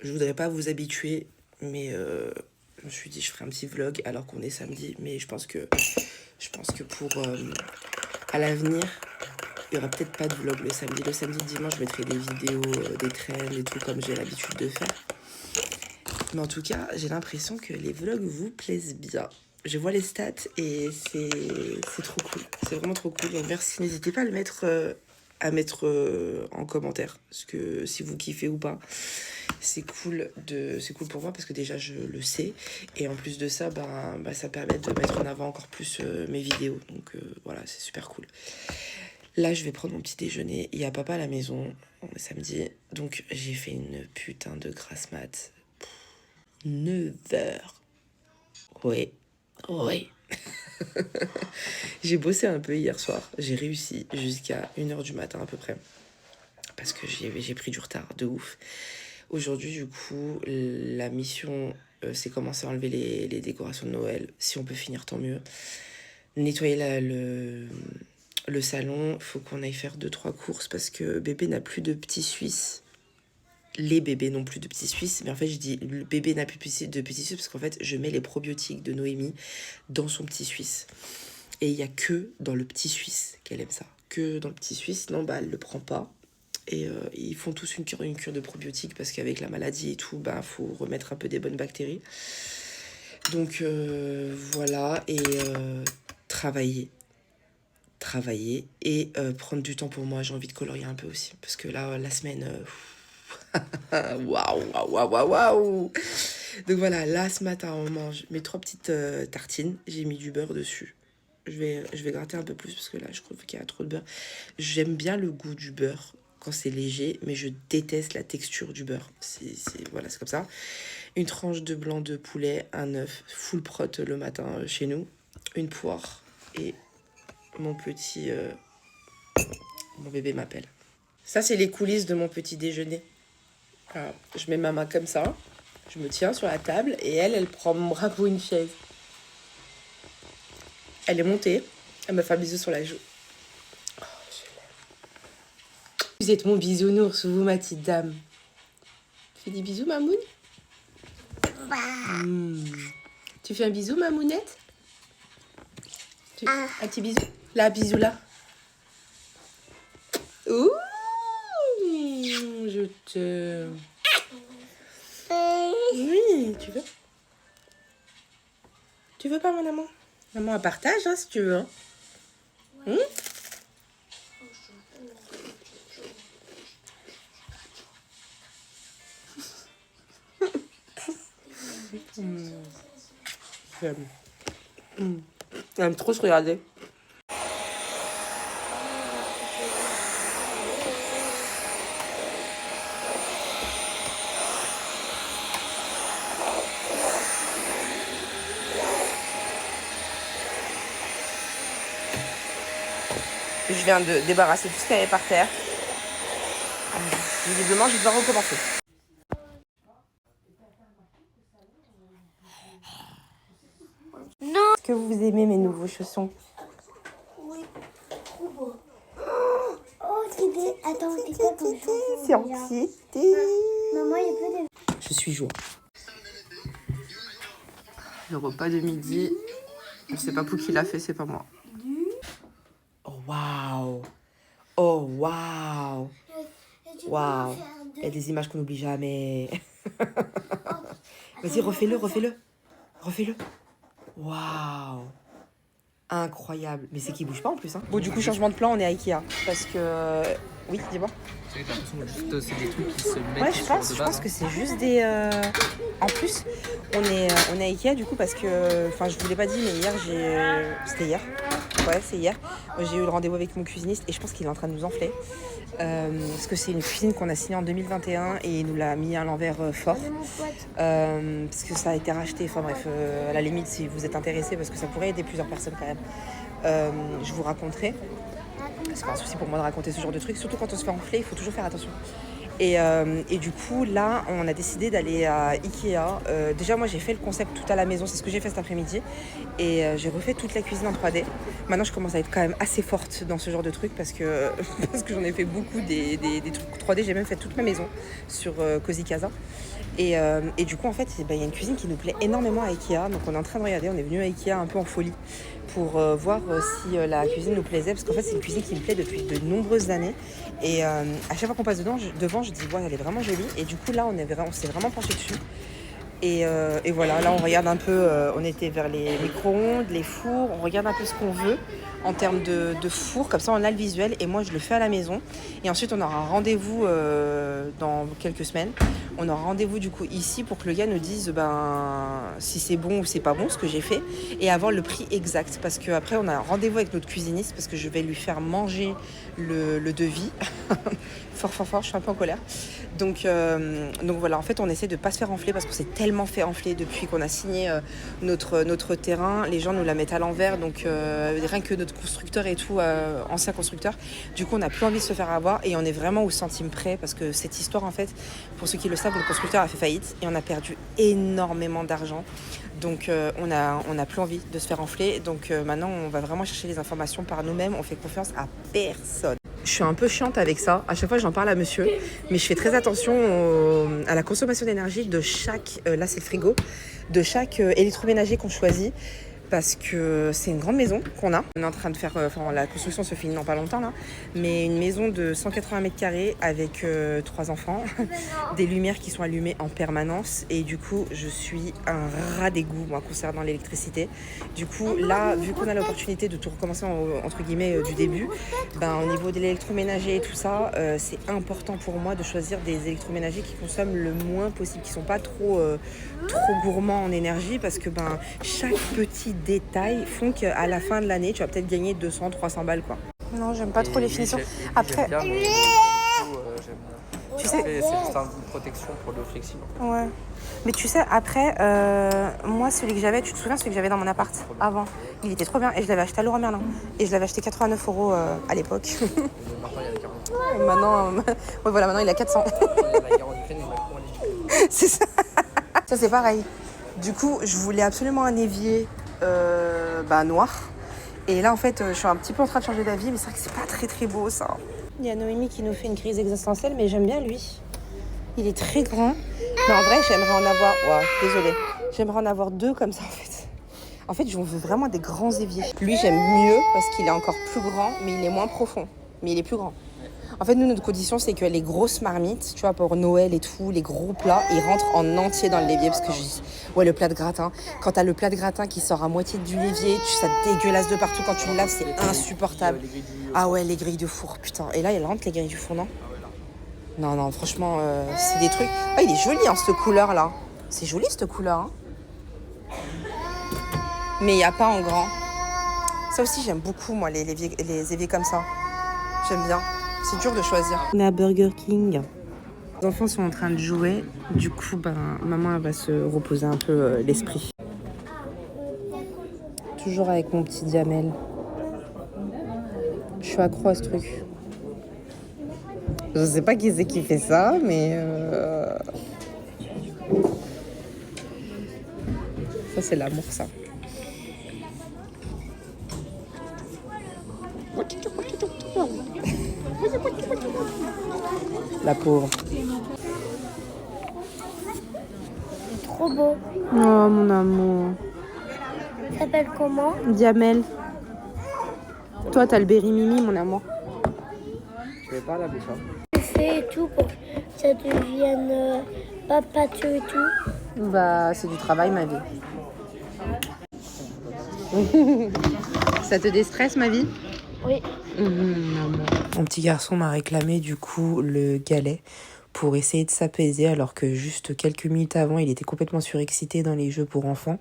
Je voudrais pas vous habituer, mais je me suis dit je ferai un petit vlog alors qu'on est samedi. Mais je pense que pour à l'avenir, il y aura peut-être pas de vlog le samedi. Le samedi, dimanche, je mettrai des vidéos, des trends et tout comme j'ai l'habitude de faire. Mais en tout cas, j'ai l'impression que les vlogs vous plaisent bien. Je vois les stats et c'est trop cool. C'est vraiment trop cool. Donc merci. N'hésitez pas à mettre en commentaire ce que si vous kiffez ou pas. C'est cool pour moi parce que déjà je le sais et en plus de ça ça permet de mettre en avant encore plus mes vidéos. Donc voilà, c'est super cool. Là, je vais prendre mon petit déjeuner. Il y a papa à la maison. On est samedi. Donc j'ai fait une putain de grasse mat. 9 heures. Oui. Oui. J'ai bossé un peu hier soir. J'ai réussi jusqu'à 1h du matin à peu près. Parce que j'ai pris du retard de ouf. Aujourd'hui, du coup, la mission, c'est commencer à enlever les décorations de Noël. Si on peut finir, tant mieux. Nettoyer le salon. Faut qu'on aille faire 2-3 courses parce que bébé n'a plus de petits Suisses. Les bébés n'ont plus de petits Suisses, mais en fait je dis le bébé n'a plus de petits Suisses parce qu'en fait je mets les probiotiques de Noémie dans son petit Suisse. Et il y a que dans le petit Suisse qu'elle aime ça. Que dans le petit Suisse, sinon elle le prend pas. Et ils font tous une cure de probiotiques parce qu'avec la maladie et tout, faut remettre un peu des bonnes bactéries. Donc voilà, et travailler et prendre du temps pour moi. J'ai envie de colorier un peu aussi parce que là la semaine... Waouh. Donc voilà, là ce matin on mange mes 3 petites tartines. J'ai mis du beurre dessus. Je vais gratter un peu plus parce que là je trouve qu'il y a trop de beurre. J'aime bien le goût du beurre quand c'est léger, mais je déteste la texture du beurre. Voilà, c'est comme ça. Une tranche de blanc de poulet, un œuf full prot le matin chez nous, une poire et mon bébé m'appelle. Ça c'est les coulisses de mon petit déjeuner. Alors, je mets ma main comme ça, je me tiens sur la table et elle prend mon bras pour une chaise. Elle est montée, elle me fait un bisou sur la joue. Oh, je l'aime. Vous êtes mon bisounours, vous ma petite dame. Tu fais des bisous, Mamoun? Tu fais un bisou, Mamounette? Un petit bisou? Là, bisou là. Ouh, je t'aime. Oui, tu veux? Tu veux pas, mon amour? Maman, elle partage, hein, si tu veux. Hein. J'aime. Elle aime trop se regarder. Je viens de débarrasser tout ce qu'il y avait par terre. Visiblement, je vais devoir recommencer. Non. Est-ce que vous aimez mes nouveaux chaussons? Oui, trop beau. Oh, attends, c'est quoi ton chausson? C'est anxiété. Maman, il y a peu de... Je suis joie. Le repas de midi, je sais pas pour qui l'a fait, c'est pas moi. Oh waouh! Oh waouh! Waouh! Il y a des images qu'on n'oublie jamais. Vas-y, refais-le. Waouh! Incroyable. Mais c'est qu'il bouge pas en plus. Hein. Bon, du coup, changement de plan, on est à Ikea. Parce que... Oui, dis-moi. J'ai l'impression que c'est des trucs qui se mettent. Ouais, je pense que c'est juste des... En plus, on est à Ikea du coup parce que... Enfin, je vous l'ai pas dit, mais hier, C'était hier. Ouais, c'est hier. J'ai eu le rendez-vous avec mon cuisiniste et je pense qu'il est en train de nous enfler. Parce que c'est une cuisine qu'on a signée en 2021 et il nous l'a mis à l'envers fort. Parce que ça a été racheté. Enfin bref, à la limite, si vous êtes intéressés, parce que ça pourrait aider plusieurs personnes quand même, je vous raconterai. C'est pas un souci pour moi de raconter ce genre de trucs, surtout quand on se fait enfler, il faut toujours faire attention. Et du coup, là, on a décidé d'aller à Ikea. Déjà, moi, j'ai fait le concept tout à la maison. C'est ce que j'ai fait cet après-midi. Et j'ai refait toute la cuisine en 3D. Maintenant, je commence à être quand même assez forte dans ce genre de trucs parce que j'en ai fait beaucoup des trucs 3D. J'ai même fait toute ma maison sur Cozy Casa. Et du coup, en fait, il y a une cuisine qui nous plaît énormément à Ikea. Donc, on est en train de regarder. On est venu à Ikea un peu en folie pour voir si la cuisine nous plaisait. Parce qu'en fait, c'est une cuisine qui me plaît depuis de nombreuses années. Et à chaque fois qu'on passe devant, je dis, ouais, elle est vraiment jolie. Et du coup, là, on s'est vraiment penché dessus. Et voilà, là, on regarde un peu. On était vers les micro-ondes, les fours. On regarde un peu ce qu'on veut en termes de four. Comme ça, on a le visuel. Et moi, je le fais à la maison. Et ensuite, on aura un rendez-vous dans quelques semaines. On aura rendez-vous du coup ici pour que le gars nous dise si c'est bon ou c'est pas bon ce que j'ai fait et avoir le prix exact parce qu'après on a un rendez-vous avec notre cuisiniste parce que je vais lui faire manger le devis. fort, je suis un peu en colère. Donc voilà, en fait on essaie de pas se faire enfler parce qu'on s'est tellement fait enfler depuis qu'on a signé notre terrain. Les gens nous la mettent à l'envers, donc rien que notre constructeur et tout, ancien constructeur. Du coup on n'a plus envie de se faire avoir et on est vraiment au centime près parce que cette histoire en fait, pour ceux qui le savent, le constructeur a fait faillite et on a perdu énormément d'argent. Donc on a plus envie de se faire enfler. Donc maintenant on va vraiment chercher les informations par nous-mêmes. On fait confiance à personne. Je suis un peu chiante avec ça. À chaque fois j'en parle à monsieur, mais je fais très attention à la consommation d'énergie de chaque, là c'est le frigo, de chaque électroménager qu'on choisit. Parce que c'est une grande maison qu'on a. On est en train de faire... la construction se finit dans pas longtemps, là. Mais une maison de 180 mètres carrés avec 3 enfants. Des lumières qui sont allumées en permanence. Et du coup, je suis un rat d'égout, moi, concernant l'électricité. Du coup, là, vu qu'on a l'opportunité de tout recommencer, entre guillemets, du début, au niveau de l'électroménager et tout ça, c'est important pour moi de choisir des électroménagers qui consomment le moins possible, qui sont pas trop gourmands en énergie. Parce que chaque petit détails font qu'à la fin de l'année, tu vas peut-être gagner 200-300 balles, quoi. Non, j'aime pas trop les finitions. Après, bien, mais tu sais, c'est juste une protection pour le flexible. Ouais. Mais tu sais, après, moi, celui que j'avais, tu te souviens, celui que j'avais dans mon appart avant, il était trop bien et je l'avais acheté à Leroy Merlin. Et je l'avais acheté 89 € à l'époque. Maintenant, il y a 40. Maintenant, il a 400. La guerre en Ukraine, il va moins les C'est ça. Ça, c'est pareil. Du coup, je voulais absolument un évier noir. Et là, en fait, je suis un petit peu en train de changer d'avis, mais c'est vrai que c'est pas très très beau, ça. Il y a Noémie qui nous fait une crise existentielle, mais j'aime bien lui. Il est très grand. Mais en vrai, j'aimerais en avoir... Wow, désolée. J'aimerais en avoir 2 comme ça, en fait. En fait, je veux vraiment des grands éviers. Lui, j'aime mieux parce qu'il est encore plus grand, mais il est moins profond. Mais il est plus grand. En fait, nous, notre condition, c'est que les grosses marmites, tu vois, pour Noël et tout, les gros plats, ils rentrent en entier dans l'évier. Parce que le plat de gratin. Quand t'as le plat de gratin qui sort à moitié du l'évier, ça dégueulasse de partout. Quand tu le laves, c'est insupportable. Ah ouais, les grilles de four, putain. Et là, il rentre les grilles du four, non ? Non, franchement, c'est des trucs... Ah, il est joli, hein, cette couleur-là. C'est joli, cette couleur, hein. Mais il n'y a pas en grand. Ça aussi, j'aime beaucoup, moi, les éviers comme ça. J'aime bien. C'est dur de choisir. On est à Burger King. Les enfants sont en train de jouer. Du coup, maman elle va se reposer un peu l'esprit. Toujours avec mon petit Diamel. Je suis accro à ce truc. Je sais pas qui c'est qui fait ça, mais... Ça, c'est l'amour, ça. La pauvre. Trop beau. Oh, mon amour. Ça s'appelle comment? Diamel. Toi, t'as le berry mimi, mon amour. Tu veux pas la bouche, hein? Tu fais et tout pour que ça devienne pas pâteux et tout. C'est du travail, ma vie. Ça te déstresse, ma vie? Oui. Mon petit garçon m'a réclamé du coup le galet pour essayer de s'apaiser alors que juste quelques minutes avant il était complètement surexcité dans les jeux pour enfants.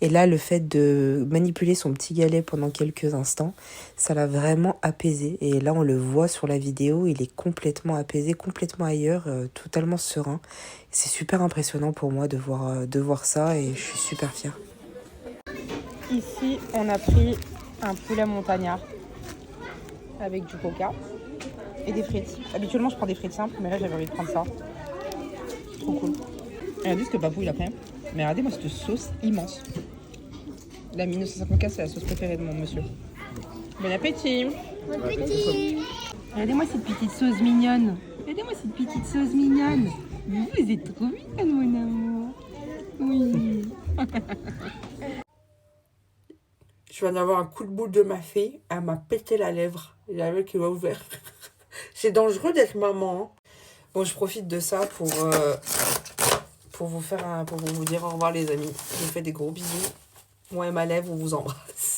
Et là le fait de manipuler son petit galet pendant quelques instants, ça l'a vraiment apaisé. Et là on le voit sur la vidéo, il est complètement apaisé, complètement ailleurs, totalement serein. C'est super impressionnant pour moi de voir ça et je suis super fière. Ici on a pris un poulet montagnard avec du coca et des frites. Habituellement je prends des frites simples, mais là j'avais envie de prendre ça. Trop cool. Regardez ce que Papou il a pris. Mais regardez-moi cette sauce immense. La 1954 c'est la sauce préférée de mon monsieur. Bon appétit. Bon appétit. Regardez-moi cette petite sauce mignonne. Regardez-moi cette petite sauce mignonne. Vous êtes trop mignonne, mon amour. Oui. Je viens d'avoir un coup de boule de ma fille. Elle m'a pété la lèvre. Il y avait qui m'a ouvert. C'est dangereux d'être maman. Hein. Bon, je profite de ça pour vous dire au revoir les amis. Je vous fais des gros bisous. Moi et ma lèvre, on vous embrasse.